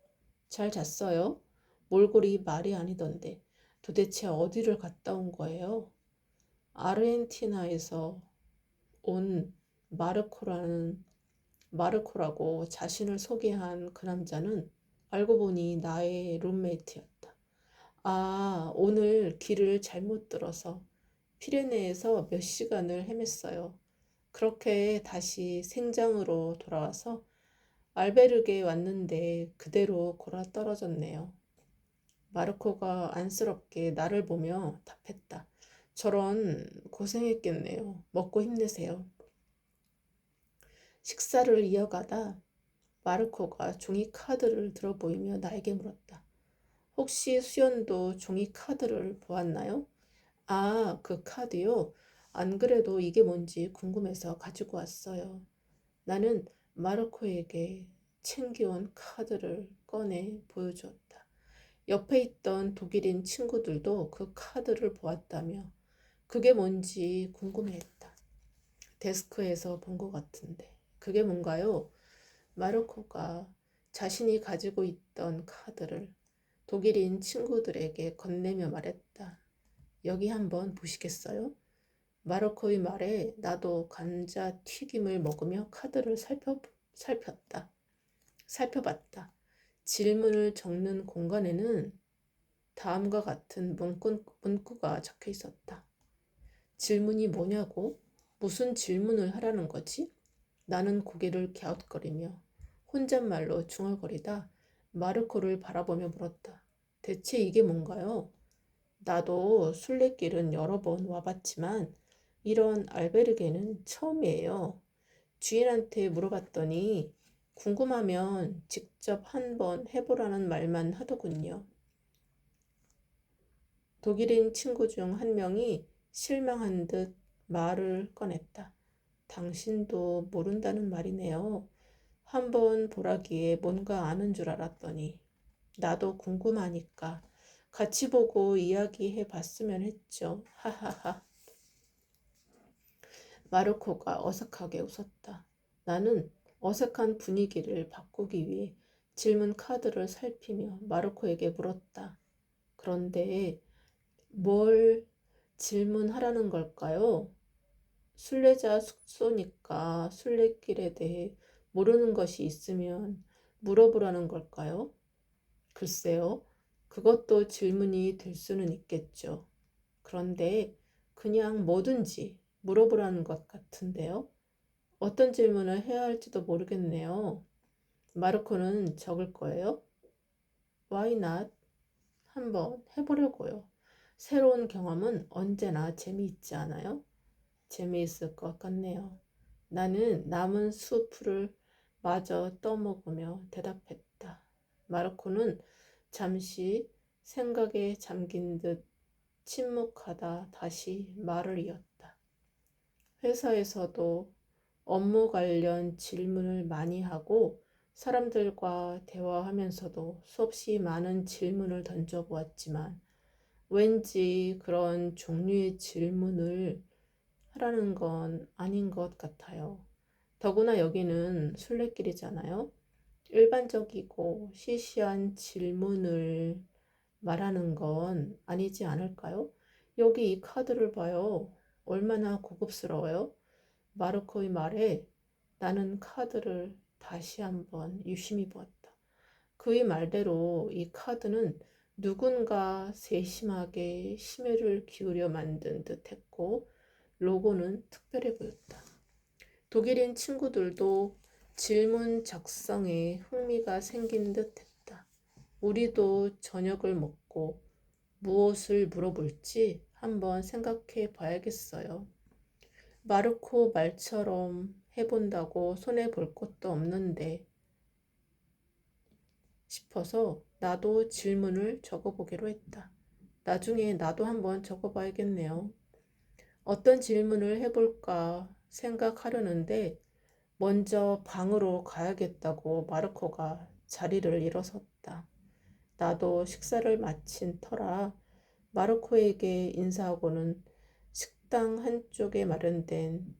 잘 잤어요? 몰골이 말이 아니던데 도대체 어디를 갔다 온 거예요? 아르헨티나에서 온 마르코라고 자신을 소개한 그 남자는 알고 보니 나의 룸메이트였다. 아, 오늘 길을 잘못 들어서 피레네에서 몇 시간을 헤맸어요. 그렇게 다시 생장으로 돌아와서 알베르게에 왔는데 그대로 골아 떨어졌네요. 마르코가 안쓰럽게 나를 보며 답했다. 저런 고생했겠네요. 먹고 힘내세요. 식사를 이어가다 마르코가 종이 카드를 들어 보이며 나에게 물었다. 혹시 수연도 종이 카드를 보았나요? 아, 그 카드요? 안 그래도 이게 뭔지 궁금해서 가지고 왔어요. 나는 마르코에게 챙겨온 카드를 꺼내 보여주었다. 옆에 있던 독일인 친구들도 그 카드를 보았다며 그게 뭔지 궁금해했다. 데스크에서 본 것 같은데 그게 뭔가요? 마르코가 자신이 가지고 있던 카드를 독일인 친구들에게 건네며 말했다. 여기 한번 보시겠어요? 마르코의 말에 나도 감자튀김을 먹으며 카드를 살펴봤다. 질문을 적는 공간에는 다음과 같은 문구가 적혀 있었다. 질문이 뭐냐고? 무슨 질문을 하라는 거지? 나는 고개를 갸웃거리며 혼잣말로 중얼거리다 마르코를 바라보며 물었다. 대체 이게 뭔가요? 나도 순례길은 여러 번 와봤지만 이런 알베르게는 처음이에요. 주인한테 물어봤더니 궁금하면 직접 한번 해보라는 말만 하더군요. 독일인 친구 중 한 명이 실망한 듯 말을 꺼냈다. 당신도 모른다는 말이네요. 한번 보라기에 뭔가 아는 줄 알았더니 나도 궁금하니까 같이 보고 이야기해 봤으면 했죠. 하하하. 마르코가 어색하게 웃었다. 나는 어색한 분위기를 바꾸기 위해 질문 카드를 살피며 마르코에게 물었다. 그런데 뭘 질문하라는 걸까요? 순례자 숙소니까 순례길에 대해 모르는 것이 있으면 물어보라는 걸까요? 글쎄요, 그것도 질문이 될 수는 있겠죠. 그런데 그냥 뭐든지 물어보라는 것 같은데요. 어떤 질문을 해야 할지도 모르겠네요. 마르코는 적을 거예요? Why not? 한번 해보려고요. 새로운 경험은 언제나 재미있지 않아요? 재미있을 것 같네요. 나는 남은 수프를 마저 떠먹으며 대답했다. 마르코는 잠시 생각에 잠긴 듯 침묵하다 다시 말을 이었다. 회사에서도 업무 관련 질문을 많이 하고 사람들과 대화하면서도 수없이 많은 질문을 던져보았지만 왠지 그런 종류의 질문을 하라는 건 아닌 것 같아요. 더구나 여기는 순례길이잖아요. 일반적이고 시시한 질문을 말하는 건 아니지 않을까요? 여기 이 카드를 봐요. 얼마나 고급스러워요? 마르코의 말에 나는 카드를 다시 한번 유심히 보았다. 그의 말대로 이 카드는 누군가 세심하게 심혈을 기울여 만든 듯했고 로고는 특별해 보였다. 독일인 친구들도 질문 작성에 흥미가 생긴 듯했다. 우리도 저녁을 먹고 무엇을 물어볼지 한번 생각해 봐야겠어요. 마르코 말처럼 해본다고 손해볼 것도 없는데 싶어서 나도 질문을 적어보기로 했다. 나중에 나도 한번 적어봐야겠네요. 어떤 질문을 해볼까 생각하려는데 먼저 방으로 가야겠다고 마르코가 자리를 일어섰다. 나도 식사를 마친 터라 마르코에게 인사하고는 식당 한쪽에 마련된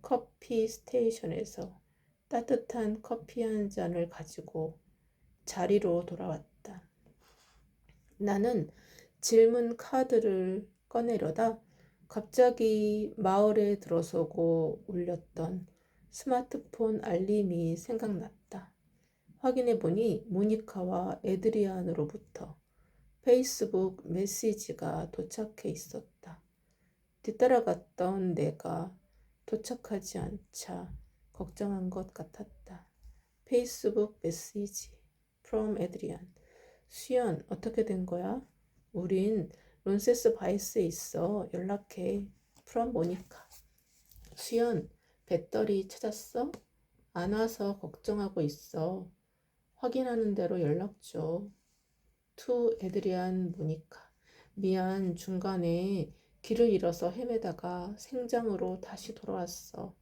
커피 스테이션에서 따뜻한 커피 한 잔을 가지고 자리로 돌아왔다. 나는 질문 카드를 꺼내려다 갑자기 마을에 들어서고 울렸던 스마트폰 알림이 생각났다. 확인해보니 모니카와 에드리안으로부터 페이스북 메시지가 도착해 있었다. 뒤따라갔던 내가 도착하지 않자 걱정한 것 같았다. 페이스북 메시지 from 에드리안. 수연, 어떻게 된 거야? 우린 론세스 바이스에 있어. 연락해. from 모니카. 수연, 배터리 찾았어? 안 와서 걱정하고 있어. 확인하는 대로 연락 줘. to 에드리안 모니카. 미안, 중간에 길을 잃어서 헤매다가 생장으로 다시 돌아왔어.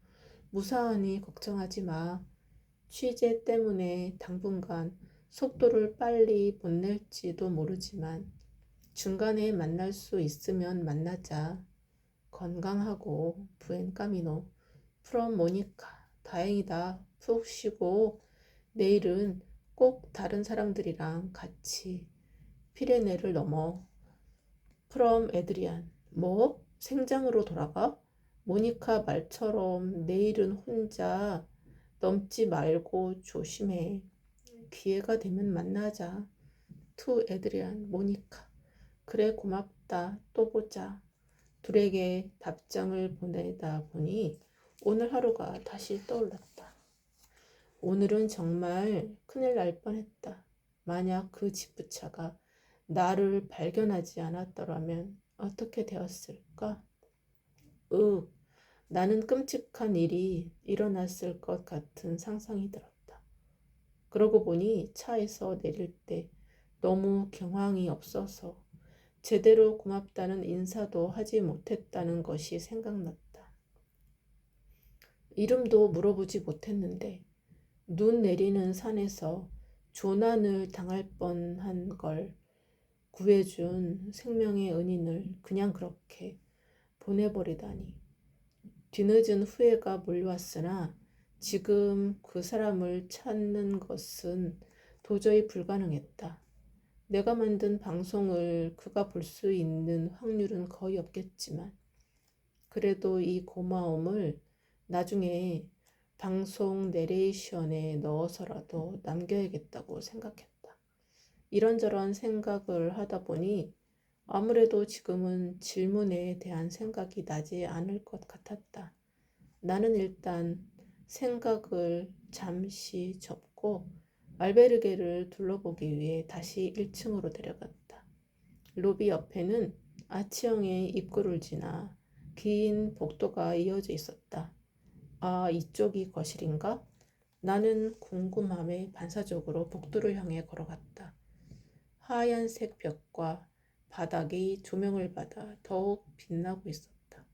무사하니 걱정하지 마. 취재 때문에 당분간 속도를 빨리 못 낼지도 모르지만 중간에 만날 수 있으면 만나자. 건강하고 부엔 까미노. 프롬 모니카. 다행이다. 푹 쉬고 내일은 꼭 다른 사람들이랑 같이 피레네를 넘어. 프롬 에드리안. 뭐? 생장으로 돌아가? 모니카 말처럼 내일은 혼자 넘지 말고 조심해. 기회가 되면 만나자. 투 에드리안, 모니카. 그래, 고맙다. 또 보자. 둘에게 답장을 보내다 보니 오늘 하루가 다시 떠올랐다. 오늘은 정말 큰일 날 뻔했다. 만약 그 지프차가 나를 발견하지 않았더라면 어떻게 되었을까? 나는 끔찍한 일이 일어났을 것 같은 상상이 들었다. 그러고 보니 차에서 내릴 때 너무 경황이 없어서 제대로 고맙다는 인사도 하지 못했다는 것이 생각났다. 이름도 물어보지 못했는데 눈 내리는 산에서 조난을 당할 뻔한 걸 구해준 생명의 은인을 그냥 그렇게 보내버리다니. 뒤늦은 후회가 몰려왔으나 지금 그 사람을 찾는 것은 도저히 불가능했다. 내가 만든 방송을 그가 볼 수 있는 확률은 거의 없겠지만 그래도 이 고마움을 나중에 방송 내레이션에 넣어서라도 남겨야겠다고 생각했다. 이런저런 생각을 하다 보니 아무래도 지금은 질문에 대한 생각이 나지 않을 것 같았다. 나는 일단 생각을 잠시 접고 알베르게를 둘러보기 위해 다시 1층으로 내려갔다. 로비 옆에는 아치형의 입구를 지나 긴 복도가 이어져 있었다. 아, 이쪽이 거실인가? 나는 궁금함에 반사적으로 복도를 향해 걸어갔다. 하얀색 벽과 바닥이 조명을 받아 더욱 빛나고 있었다.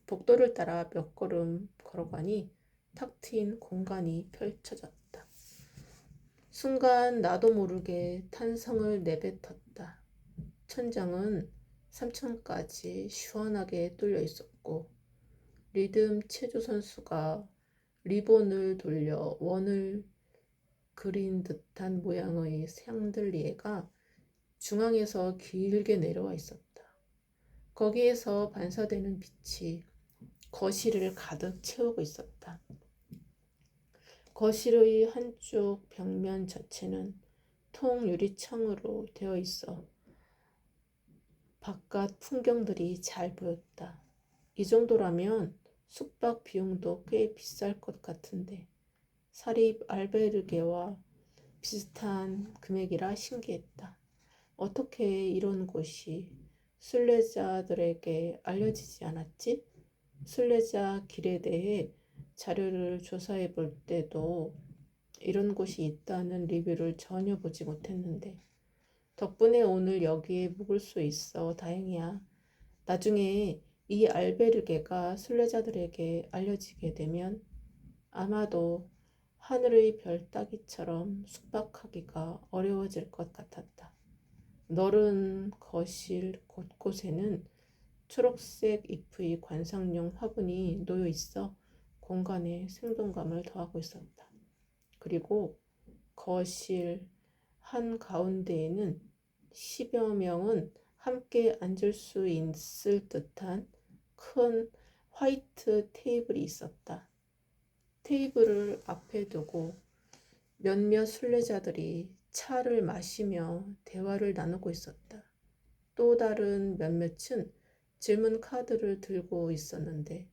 복도를 따라 몇 걸음 걸어가니 탁 트인 공간이 펼쳐졌다. 순간 나도 모르게 탄성을 내뱉었다. 천장은 3층까지 시원하게 뚫려 있었고 리듬 체조 선수가 리본을 돌려 원을 그린 듯한 모양의 샹들리에가 중앙에서 길게 내려와 있었다. 거기에서 반사되는 빛이 거실을 가득 채우고 있었다. 거실의 한쪽 벽면 자체는 통유리창으로 되어 있어 바깥 풍경들이 잘 보였다. 이 정도라면 숙박 비용도 꽤 비쌀 것 같은데 사립 알베르게와 비슷한 금액이라 신기했다. 어떻게 이런 곳이 순례자들에게 알려지지 않았지? 순례자 길에 대해 자료를 조사해 볼 때도 이런 곳이 있다는 리뷰를 전혀 보지 못했는데 덕분에 오늘 여기에 묵을 수 있어 다행이야. 나중에 이 알베르게가 순례자들에게 알려지게 되면 아마도 하늘의 별 따기처럼 숙박하기가 어려워질 것 같았다. 넓은 거실 곳곳에는 초록색 잎의 관상용 화분이 놓여 있어 공간에 생동감을 더하고 있었다. 그리고 거실 한가운데에는 10여 명은 함께 앉을 수 있을 듯한 큰 화이트 테이블이 있었다. 테이블을 앞에 두고 몇몇 순례자들이 차를 마시며 대화를 나누고 있었다. 또 다른 몇몇은 질문 카드를 들고 있었는데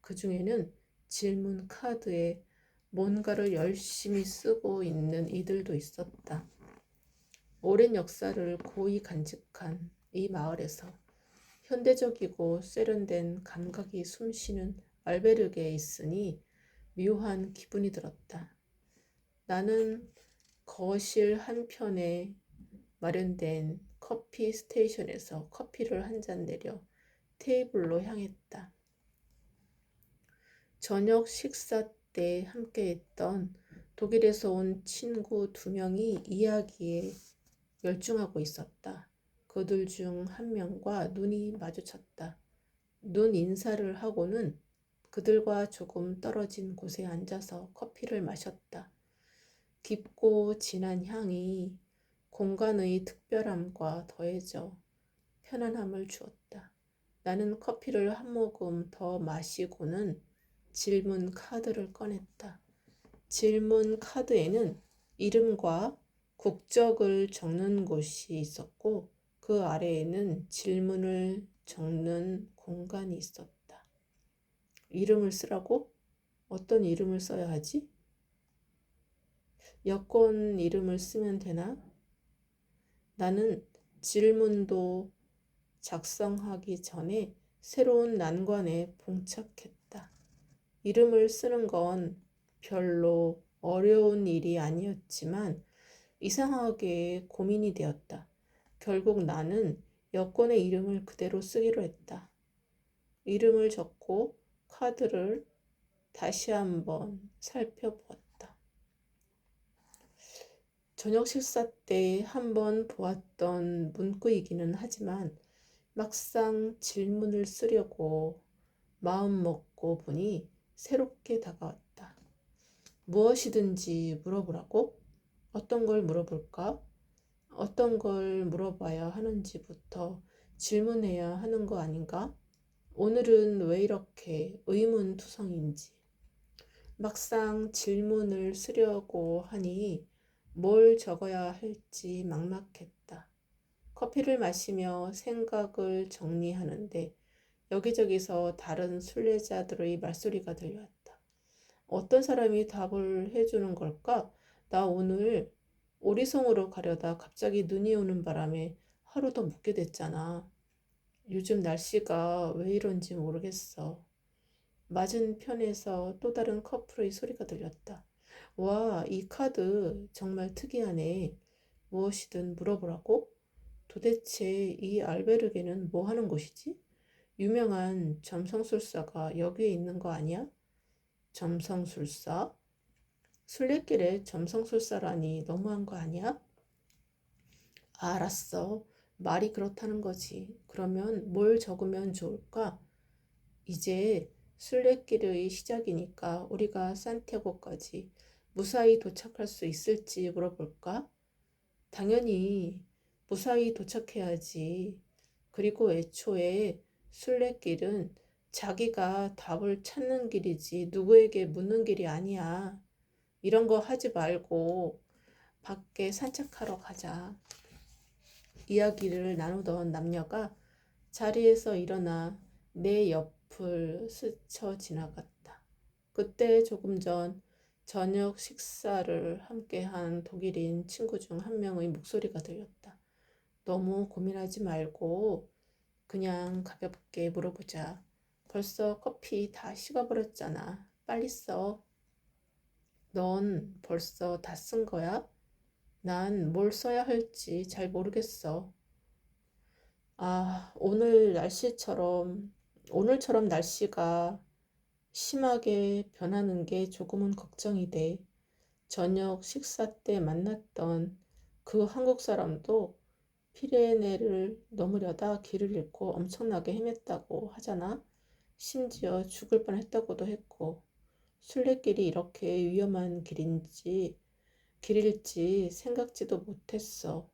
그 중에는 질문 카드에 뭔가를 열심히 쓰고 있는 이들도 있었다. 오랜 역사를 고이 간직한 이 마을에서 현대적이고 세련된 감각이 숨쉬는 알베르게에 있으니 묘한 기분이 들었다. 나는 거실 한편에 마련된 커피 스테이션에서 커피를 한 잔 내려 테이블로 향했다. 저녁 식사 때 함께했던 독일에서 온 친구 2명이 이야기에 열중하고 있었다. 그들 중 한 명과 눈이 마주쳤다. 눈 인사를 하고는 그들과 조금 떨어진 곳에 앉아서 커피를 마셨다. 깊고 진한 향이 공간의 특별함과 더해져 편안함을 주었다. 나는 커피를 한 모금 더 마시고는 질문 카드를 꺼냈다. 질문 카드에는 이름과 국적을 적는 곳이 있었고 그 아래에는 질문을 적는 공간이 있었다. 이름을 쓰라고? 어떤 이름을 써야 하지? 여권 이름을 쓰면 되나? 나는 질문도 작성하기 전에 새로운 난관에 봉착했다. 이름을 쓰는 건 별로 어려운 일이 아니었지만 이상하게 고민이 되었다. 결국 나는 여권의 이름을 그대로 쓰기로 했다. 이름을 적고 카드를 다시 한번 살펴보았다. 저녁 식사 때 한번 보았던 문구이기는 하지만 막상 질문을 쓰려고 마음 먹고 듣고 보니 새롭게 다가왔다. 무엇이든지 물어보라고? 어떤 걸 물어볼까? 어떤 걸 물어봐야 하는지부터 질문해야 하는 거 아닌가? 오늘은 왜 이렇게 의문투성인지. 막상 질문을 쓰려고 하니 뭘 적어야 할지 막막했다. 커피를 마시며 생각을 정리하는데 여기저기서 다른 순례자들의 말소리가 들려왔다. 어떤 사람이 답을 해주는 걸까? 나 오늘 오리송으로 가려다 갑자기 눈이 오는 바람에 하루 더 묵게 됐잖아. 요즘 날씨가 왜 이런지 모르겠어. 맞은편에서 또 다른 커플의 소리가 들렸다. 와, 이 카드 정말 특이하네. 무엇이든 물어보라고? 도대체 이 알베르게는 뭐 하는 곳이지? 유명한 점성술사가 여기에 있는 거 아니야? 점성술사? 순례길에 점성술사라니 너무한 거 아니야? 알았어. 말이 그렇다는 거지. 그러면 뭘 적으면 좋을까? 이제 순례길의 시작이니까 우리가 산티아고까지 무사히 도착할 수 있을지 물어볼까? 당연히 무사히 도착해야지. 그리고 애초에 순례길은 자기가 답을 찾는 길이지 누구에게 묻는 길이 아니야. 이런 거 하지 말고 밖에 산책하러 가자. 이야기를 나누던 남녀가 자리에서 일어나 내 옆을 스쳐 지나갔다. 그때 조금 전 저녁 식사를 함께한 독일인 친구 중 한 명의 목소리가 들렸다. 너무 고민하지 말고 그냥 가볍게 물어보자. 벌써 커피 다 식어버렸잖아. 빨리 써. 넌 벌써 다 쓴 거야? 난 뭘 써야 할지 잘 모르겠어. 아, 오늘처럼 날씨가 심하게 변하는 게 조금은 걱정이 돼. 저녁 식사 때 만났던 그 한국 사람도 피레네를 넘으려다 길을 잃고 엄청나게 헤맸다고 하잖아. 심지어 죽을 뻔했다고도 했고, 순례길이 이렇게 위험한 길일지 생각지도 못했어.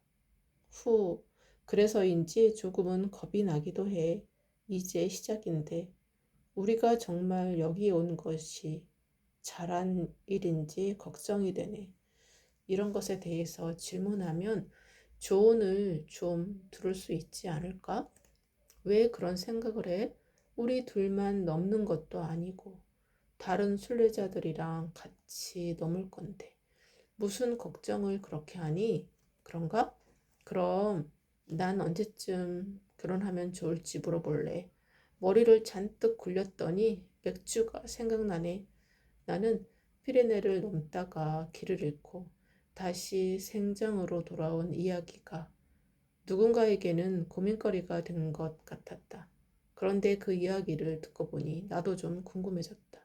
후, 그래서인지 조금은 겁이 나기도 해. 이제 시작인데, 우리가 정말 여기 온 것이 잘한 일인지 걱정이 되네. 이런 것에 대해서 질문하면 조언을 좀 들을 수 있지 않을까? 왜 그런 생각을 해? 우리 둘만 넘는 것도 아니고, 다른 순례자들이랑 같이 넘을 건데. 무슨 걱정을 그렇게 하니? 그런가? 그럼 난 언제쯤 결혼하면 좋을지 물어볼래. 머리를 잔뜩 굴렸더니 맥주가 생각나네. 나는 피레네를 넘다가 길을 잃고 다시 생장으로 돌아온 이야기가 누군가에게는 고민거리가 된 것 같았다. 그런데 그 이야기를 듣고 보니 나도 좀 궁금해졌다.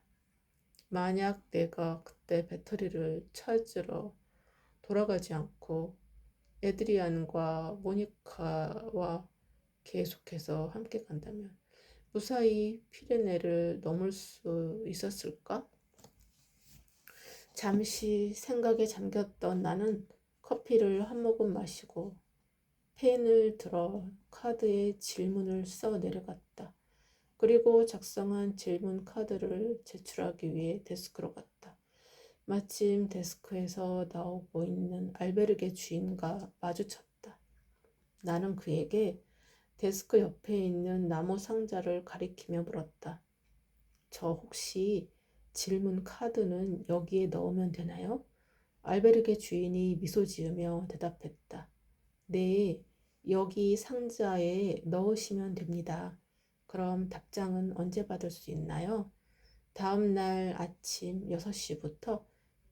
만약 내가 그때 배터리를 찾으러 돌아가지 않고 에드리안과 모니카와 계속해서 함께 간다면 무사히 피레네를 넘을 수 있었을까? 잠시 생각에 잠겼던 나는 커피를 한 모금 마시고 펜을 들어 카드에 질문을 써 내려갔다. 그리고 작성한 질문 카드를 제출하기 위해 데스크로 갔다. 마침 데스크에서 나오고 있는 알베르게 주인과 마주쳤다. 나는 그에게 데스크 옆에 있는 나무 상자를 가리키며 물었다. 저 혹시 질문 카드는 여기에 넣으면 되나요? 알베르게 주인이 미소 지으며 대답했다. 네, 여기 상자에 넣으시면 됩니다. 그럼 답장은 언제 받을 수 있나요? 다음 날 아침 6시부터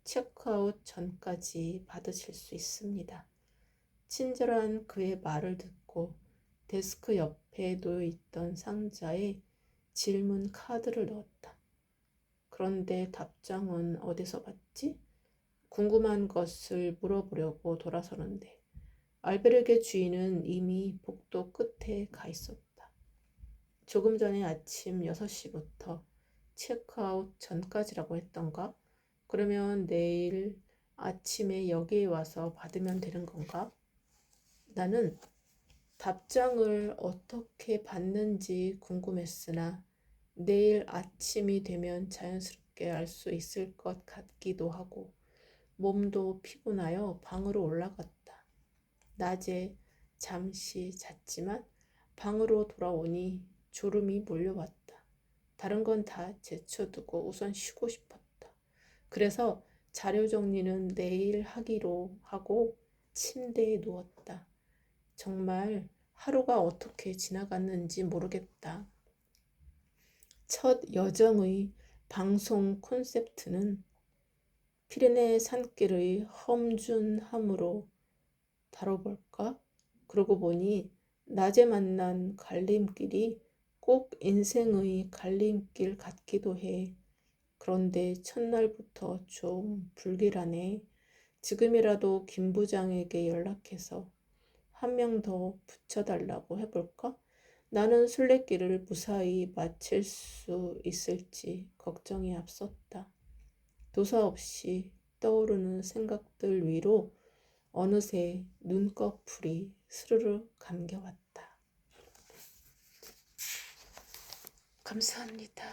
체크아웃 전까지 받으실 수 있습니다. 친절한 그의 말을 듣고 데스크 옆에 놓여 있던 상자에 질문 카드를 넣었다. 그런데 답장은 어디서 받지? 궁금한 것을 물어보려고 돌아서는데 알베르게 주인은 이미 복도 끝에 가 있었다. 조금 전에 아침 6시부터 체크아웃 전까지라고 했던가? 그러면 내일 아침에 여기에 와서 받으면 되는 건가? 나는 답장을 어떻게 받는지 궁금했으나 내일 아침이 되면 자연스럽게 알 수 있을 것 같기도 하고 몸도 피곤하여 방으로 올라갔다. 낮에 잠시 잤지만 방으로 돌아오니 졸음이 몰려왔다. 다른 건 다 제쳐두고 우선 쉬고 싶었다. 그래서 자료 정리는 내일 하기로 하고 침대에 누웠다. 정말 하루가 어떻게 지나갔는지 모르겠다. 첫 여정의 방송 콘셉트는 피레네 산길의 험준함으로 다뤄볼까? 그러고 보니 낮에 만난 갈림길이 꼭 인생의 갈림길 같기도 해. 그런데 첫날부터 좀 불길하네. 지금이라도 김 부장에게 연락해서 한 명 더 붙여달라고 해볼까? 나는 순례길을 무사히 마칠 수 있을지 걱정이 앞섰다. 도사 없이 떠오르는 생각들 위로 어느새 눈꺼풀이 스르르 감겨왔다. 감사합니다.